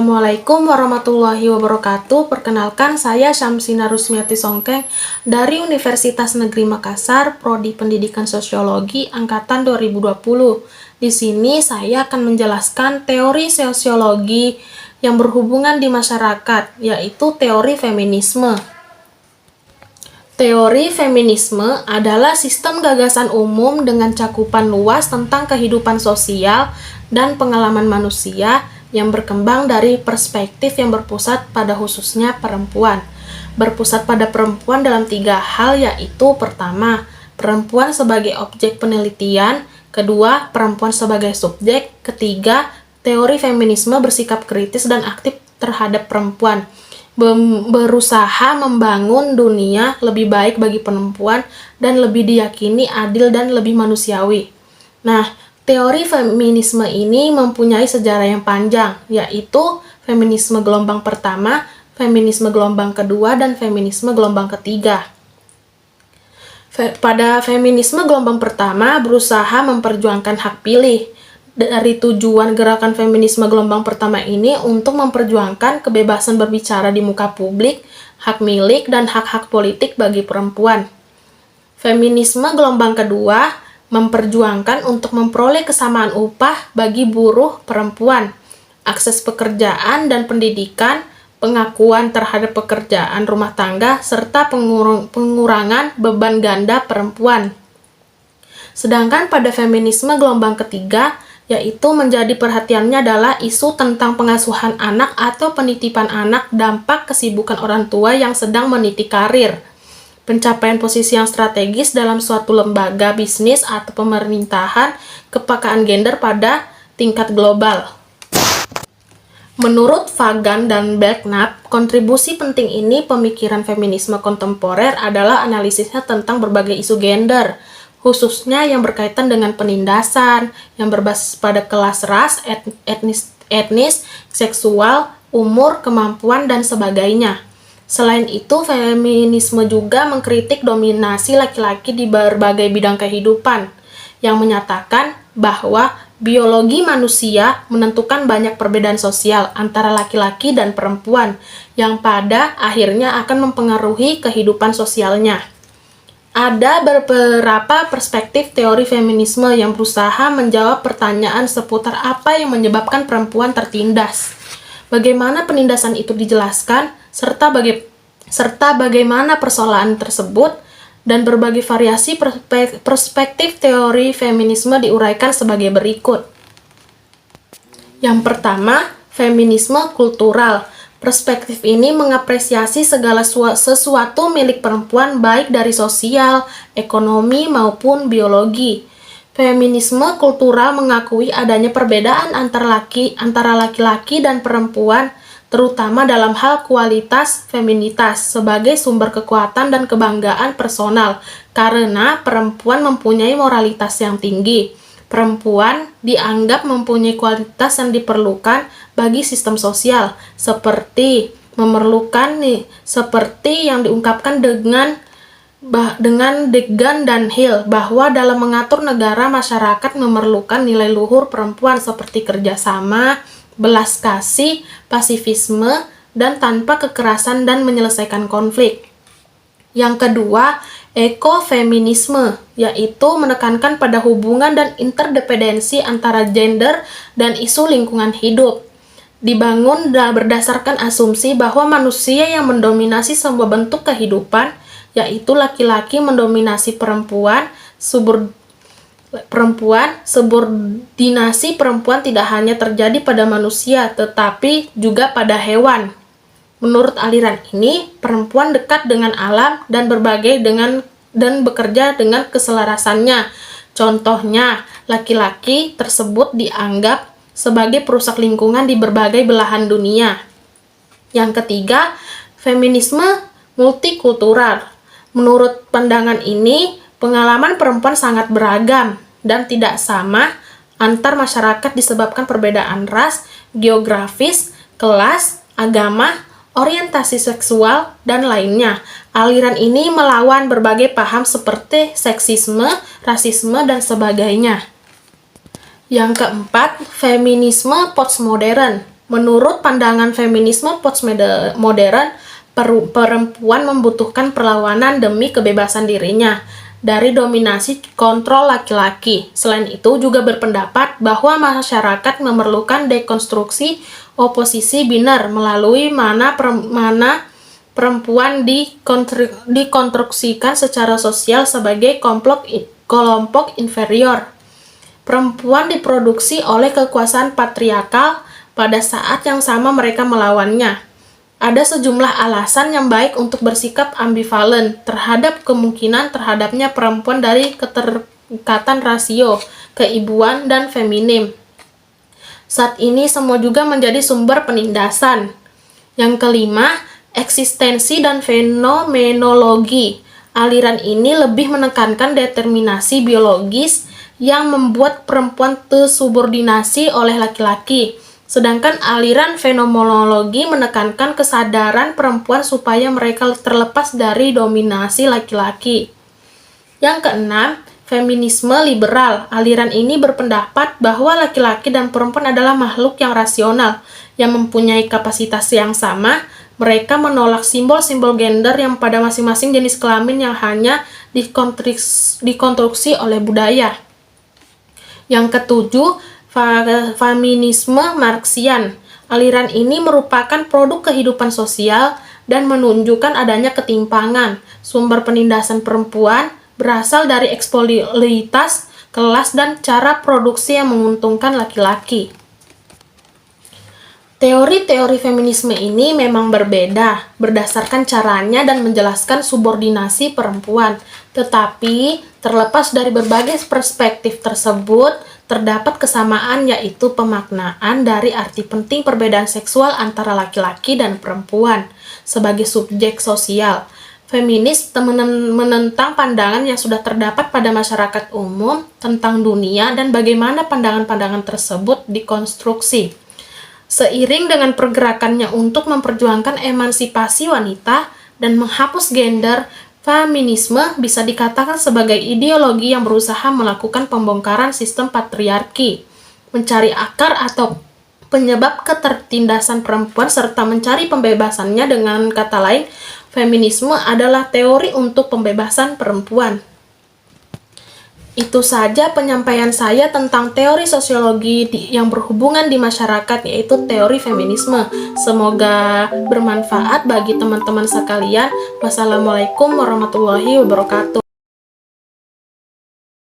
Assalamualaikum warahmatullahi wabarakatuh. Perkenalkan, saya Syamsina Rusmiati Songkeng dari Universitas Negeri Makassar, Prodi Pendidikan Sosiologi Angkatan 2020. Di sini saya akan menjelaskan teori sosiologi yang berhubungan di masyarakat, yaitu teori feminisme. Teori feminisme adalah sistem gagasan umum dengan cakupan luas tentang kehidupan sosial dan pengalaman manusia yang berkembang dari perspektif yang berpusat pada khususnya perempuan. Berpusat pada perempuan dalam 3 hal, yaitu pertama, perempuan sebagai objek penelitian, kedua, perempuan sebagai subjek, ketiga, teori feminisme bersikap kritis dan aktif terhadap perempuan, berusaha membangun dunia lebih baik bagi perempuan dan lebih diyakini adil dan lebih manusiawi. Nah, teori feminisme ini mempunyai sejarah yang panjang, yaitu feminisme gelombang pertama, feminisme gelombang kedua, dan feminisme gelombang ketiga. Pada feminisme gelombang pertama berusaha memperjuangkan hak pilih. Dari tujuan gerakan feminisme gelombang pertama ini untuk memperjuangkan kebebasan berbicara di muka publik, hak milik, dan hak-hak politik bagi perempuan. Feminisme gelombang kedua memperjuangkan untuk memperoleh kesamaan upah bagi buruh perempuan, akses pekerjaan dan pendidikan, pengakuan terhadap pekerjaan rumah tangga, serta pengurangan beban ganda perempuan. Sedangkan pada feminisme gelombang ketiga, yaitu menjadi perhatiannya adalah isu tentang pengasuhan anak atau penitipan anak, dampak kesibukan orang tua yang sedang meniti karir, pencapaian posisi yang strategis dalam suatu lembaga bisnis atau pemerintahan, kepekaan gender pada tingkat global. Menurut Fagan dan Belknap, kontribusi penting ini pemikiran feminisme kontemporer adalah analisisnya tentang berbagai isu gender, khususnya yang berkaitan dengan penindasan, yang berbasis pada kelas ras, etnis, seksual, umur, kemampuan, dan sebagainya. Selain itu, feminisme juga mengkritik dominasi laki-laki di berbagai bidang kehidupan, yang menyatakan bahwa biologi manusia menentukan banyak perbedaan sosial antara laki-laki dan perempuan, yang pada akhirnya akan mempengaruhi kehidupan sosialnya. Ada beberapa perspektif teori feminisme yang berusaha menjawab pertanyaan seputar apa yang menyebabkan perempuan tertindas, bagaimana penindasan itu dijelaskan, serta bagaimana persoalan tersebut, dan berbagai variasi perspektif teori feminisme diuraikan sebagai berikut. Yang pertama, feminisme kultural. Perspektif ini mengapresiasi segala sesuatu milik perempuan baik dari sosial, ekonomi, maupun biologi. Feminisme kultural mengakui adanya perbedaan antara laki-laki dan perempuan, terutama dalam hal kualitas feminitas sebagai sumber kekuatan dan kebanggaan personal, karena perempuan mempunyai moralitas yang tinggi. Perempuan dianggap mempunyai kualitas yang diperlukan bagi sistem sosial, seperti yang diungkapkan dengan Degan dan Hill, bahwa dalam mengatur negara masyarakat memerlukan nilai luhur perempuan seperti kerjasama, belas kasih, pasifisme, dan tanpa kekerasan dan menyelesaikan konflik. Yang kedua, ekofeminisme, yaitu menekankan pada hubungan dan interdependensi antara gender dan isu lingkungan hidup. Dibangun berdasarkan asumsi bahwa manusia yang mendominasi semua bentuk kehidupan, yaitu laki-laki mendominasi perempuan, subordinasi perempuan tidak hanya terjadi pada manusia, tetapi juga pada hewan. Menurut aliran ini, perempuan dekat dengan alam dan bekerja dengan keselarasannya. Contohnya, laki-laki tersebut dianggap sebagai perusak lingkungan di berbagai belahan dunia. Yang ketiga, feminisme multikultural. Menurut pandangan ini, pengalaman perempuan sangat beragam dan tidak sama antar masyarakat disebabkan perbedaan ras, geografis, kelas, agama, orientasi seksual, dan lainnya. Aliran ini melawan berbagai paham seperti seksisme, rasisme, dan sebagainya. Yang keempat, feminisme postmodern. Menurut pandangan feminisme postmodern, perempuan membutuhkan perlawanan demi kebebasan dirinya dari dominasi kontrol laki-laki. Selain itu juga berpendapat bahwa masyarakat memerlukan dekonstruksi oposisi biner melalui mana perempuan dikonstruksikan secara sosial sebagai kelompok inferior. Perempuan diproduksi oleh kekuasaan patriarkal, pada saat yang sama mereka melawannya. Ada sejumlah alasan yang baik untuk bersikap ambivalen terhadap kemungkinan terhadapnya perempuan dari keterikatan rasio, keibuan, dan feminim. Saat ini semua juga menjadi sumber penindasan. Yang kelima, eksistensi dan fenomenologi. Aliran ini lebih menekankan determinasi biologis yang membuat perempuan tersubordinasi oleh laki-laki. Sedangkan aliran fenomenologi menekankan kesadaran perempuan supaya mereka terlepas dari dominasi laki-laki. Yang keenam, feminisme liberal. Aliran ini berpendapat bahwa laki-laki dan perempuan adalah makhluk yang rasional, yang mempunyai kapasitas yang sama. Mereka menolak simbol-simbol gender yang pada masing-masing jenis kelamin yang hanya dikonstruksi oleh budaya. Yang ketujuh, feminisme Marxian. Aliran ini merupakan produk kehidupan sosial dan menunjukkan adanya ketimpangan. Sumber penindasan perempuan berasal dari eksploitasi kelas dan cara produksi yang menguntungkan laki-laki. Teori-teori feminisme ini memang berbeda berdasarkan caranya dan menjelaskan subordinasi perempuan. Tetapi, terlepas dari berbagai perspektif tersebut, terdapat kesamaan, yaitu pemaknaan dari arti penting perbedaan seksual antara laki-laki dan perempuan sebagai subjek sosial. Feminis menentang pandangan yang sudah terdapat pada masyarakat umum tentang dunia dan bagaimana pandangan-pandangan tersebut dikonstruksi. Seiring dengan pergerakannya untuk memperjuangkan emansipasi wanita dan menghapus gender, feminisme bisa dikatakan sebagai ideologi yang berusaha melakukan pembongkaran sistem patriarki, mencari akar atau penyebab ketertindasan perempuan, serta mencari pembebasannya. Dengan kata lain, feminisme adalah teori untuk pembebasan perempuan. Itu saja penyampaian saya tentang teori sosiologi yang berhubungan di masyarakat, yaitu teori feminisme. Semoga bermanfaat bagi teman-teman sekalian. Wassalamualaikum warahmatullahi wabarakatuh.